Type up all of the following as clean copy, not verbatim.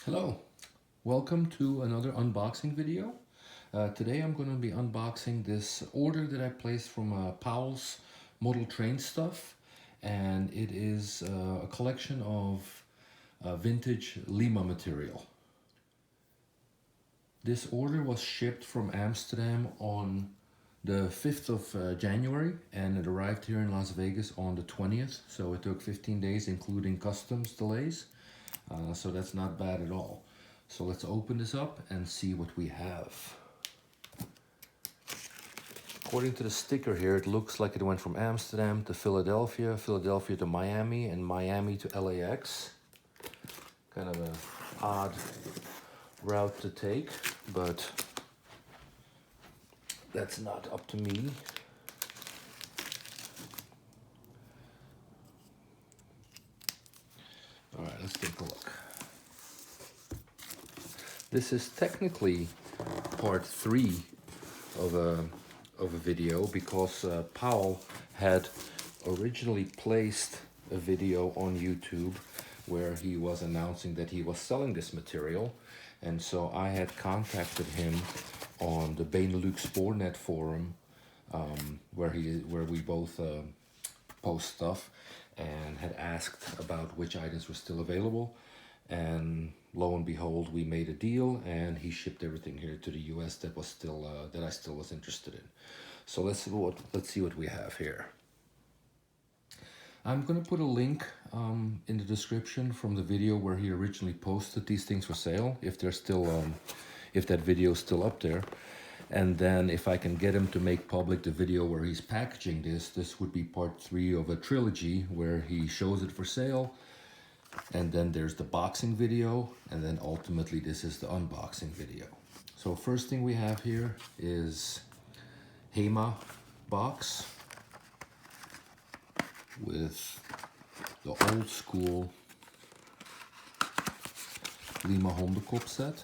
Hello, welcome to another unboxing video. Today I'm going to be unboxing this order that I placed from Powell's model train stuff, and it is a collection of vintage Lima material. This order was shipped from Amsterdam on the 5th of January, and it arrived here in Las Vegas on the 20th, so it took 15 days including customs delays. So that's not bad at all. So let's open this up and see what we have. According to the sticker here, it looks like it went from Amsterdam to Philadelphia, Philadelphia to Miami, and Miami to LAX. Kind of an odd route to take, but that's not up to me. All right, let's take a look. This is technically part 3 of a video because Powell had originally placed a video on YouTube where he was announcing that he was selling this material, and so I had contacted him on the Beneluxspoornet forum where we both post stuff, and had asked about which items were still available, and lo and behold, we made a deal and he shipped everything here to the US that was still that I still was interested in. So let's see what we have here. I'm gonna put a link in the description from the video where he originally posted these things for sale, if they're still if that video is still up there. And then if I can get him to make public the video where he's packaging this would be part 3 of a trilogy where he shows it for sale. And then there's the boxing video, and then ultimately this is the unboxing video. So first thing we have here is Hema box with the old school Lima Hondekop set.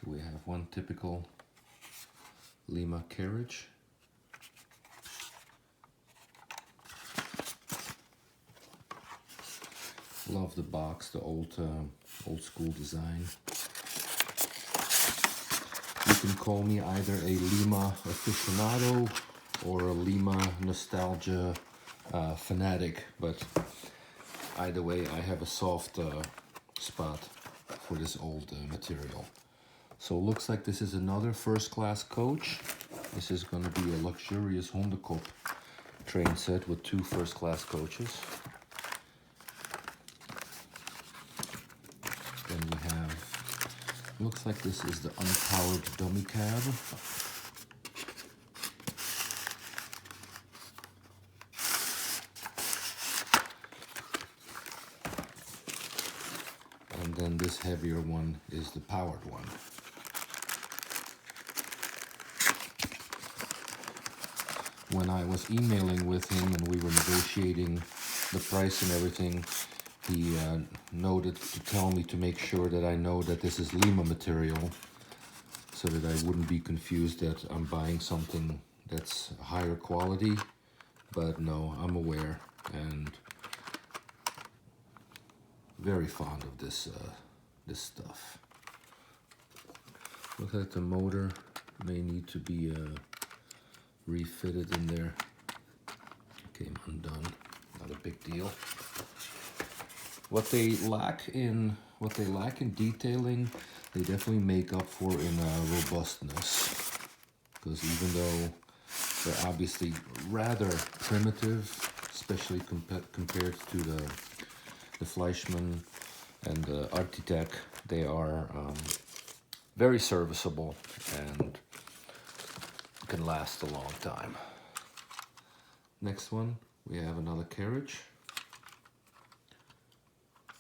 We have one typical Lima carriage. Love the box, the old school design. You can call me either a Lima aficionado or a Lima nostalgia fanatic, but either way I have a soft spot for this old material. So it looks like this is another first-class coach. This is going to be a luxurious Hondekop train set with 2 first-class coaches. Then we have, looks like this is the unpowered dummy cab. And then this heavier one is the powered one. When I was emailing with him and we were negotiating the price and everything, he noted to tell me to make sure that I know that this is Lima material, so that I wouldn't be confused that I'm buying something that's higher quality. But no, I'm aware and very fond of this this stuff. Looks like the motor may need to be refitted in there. Came undone, not a big deal. What they lack in detailing, they definitely make up for in robustness. Because even though they're obviously rather primitive, especially compared to the Fleischmann and the Artitec, they are very serviceable and can last a long time. Next one, we have another carriage.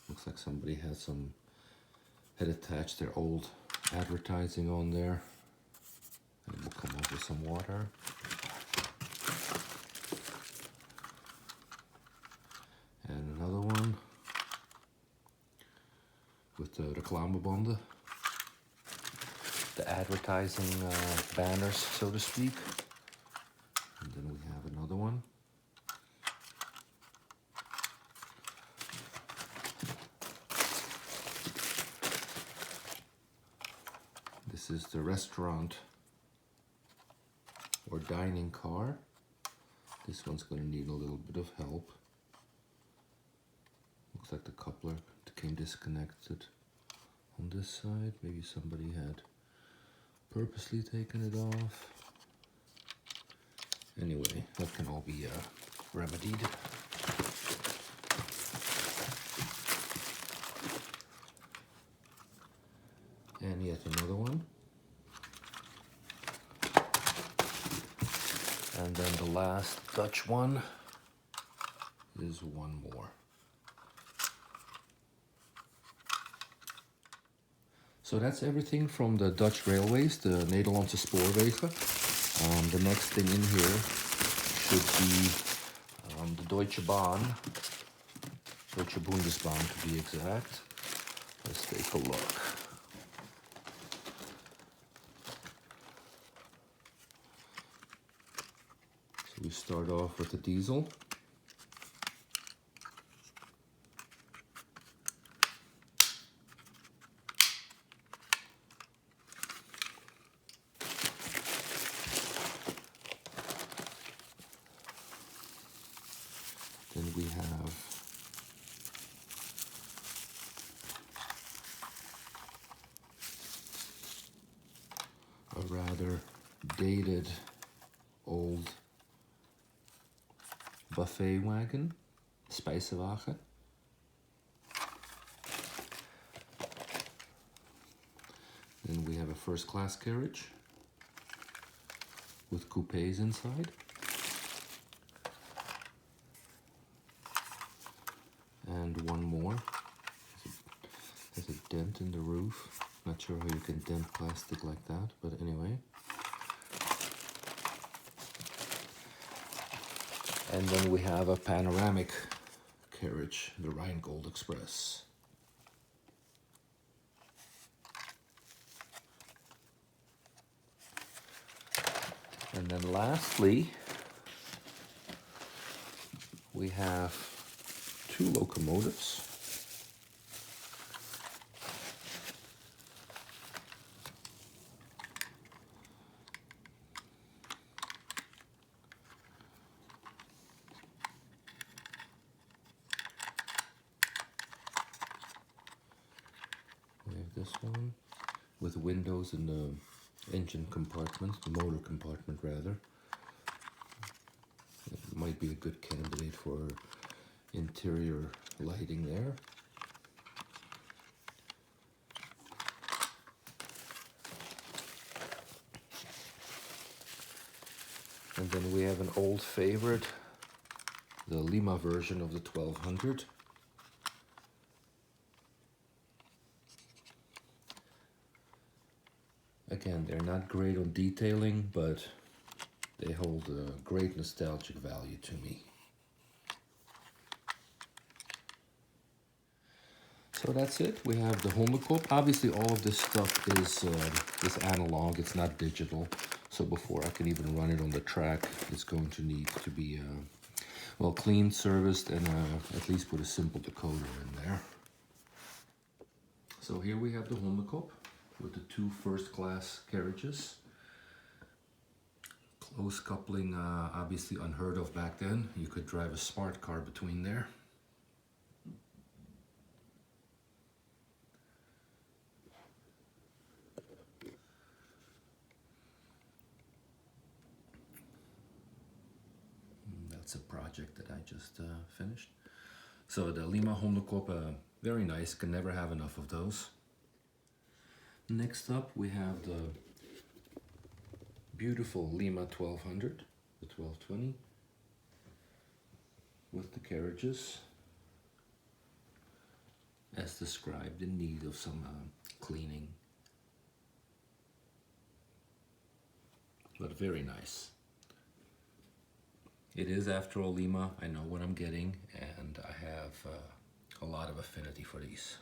Looks like somebody had attached their old advertising on there. And we'll come up with some water. And another one with the reclamebanden. the advertising banners, so to speak. And then we have another one. This is the restaurant or dining car. This one's going to need a little bit of help. Looks like the coupler came disconnected on this side. Maybe somebody had purposely taken it off. Anyway, that can all be remedied. And yet another one. And then the last Dutch one is one more. So that's everything from the Dutch railways, the Nederlandse Spoorwegen. The next thing in here should be the Deutsche Bahn, Deutsche Bundesbahn to be exact. Let's take a look. So we start off with the diesel. Then we have a rather dated old buffet wagon, spijswagen. Then we have a first class carriage with coupes inside. And one more. There's a dent in the roof. Not sure how you can dent plastic like that, but anyway. And then we have a panoramic carriage, the Rheingold Express. And then lastly, we have two locomotives. We have this one with windows in the engine compartment, the motor compartment rather. It might be a good candidate for interior lighting there. And then we have an old favorite, the Lima version of the 1200. Again, they're not great on detailing, but they hold a great nostalgic value to me. So that's it. We have the Hondekop. Obviously, all of this stuff is analog. It's not digital. So before I can even run it on the track, it's going to need to be well cleaned, serviced, and at least put a simple decoder in there. So here we have the Hondekop with the two first-class carriages. Close coupling, obviously unheard of back then. You could drive a smart car between there. That's a project that I just finished. So the Lima Hondekop, very nice, can never have enough of those. Next up we have the beautiful Lima 1200, the 1220, with the carriages as described, in need of some cleaning, but very nice. It is, after all, Lima. I know what I'm getting, and I have a lot of affinity for these.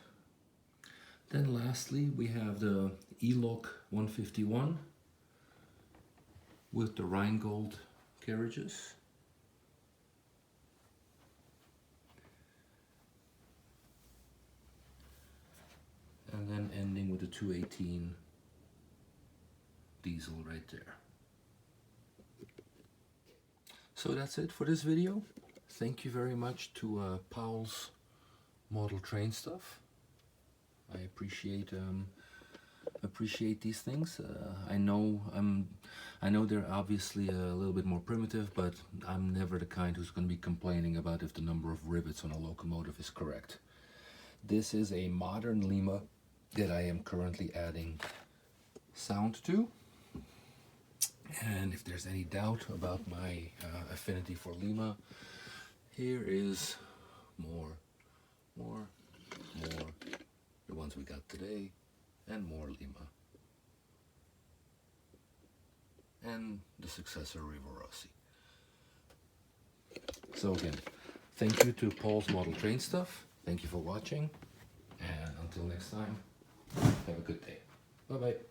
Then lastly we have the E-lok 151 with the Rheingold carriages. And then ending with the 218 diesel right there. So that's it for this video. Thank you very much to Paul's Model Train Stuff. I appreciate these things. I know they're obviously a little bit more primitive, but I'm never the kind who's going to be complaining about if the number of rivets on a locomotive is correct. This is a modern Lima that I am currently adding sound to. And if there's any doubt about my affinity for Lima, here is more, the ones we got today, and more Lima. And the successor Rivarossi. So again, thank you to Paul's Model Train Stuff. Thank you for watching, and until next time, have a good day. Bye bye.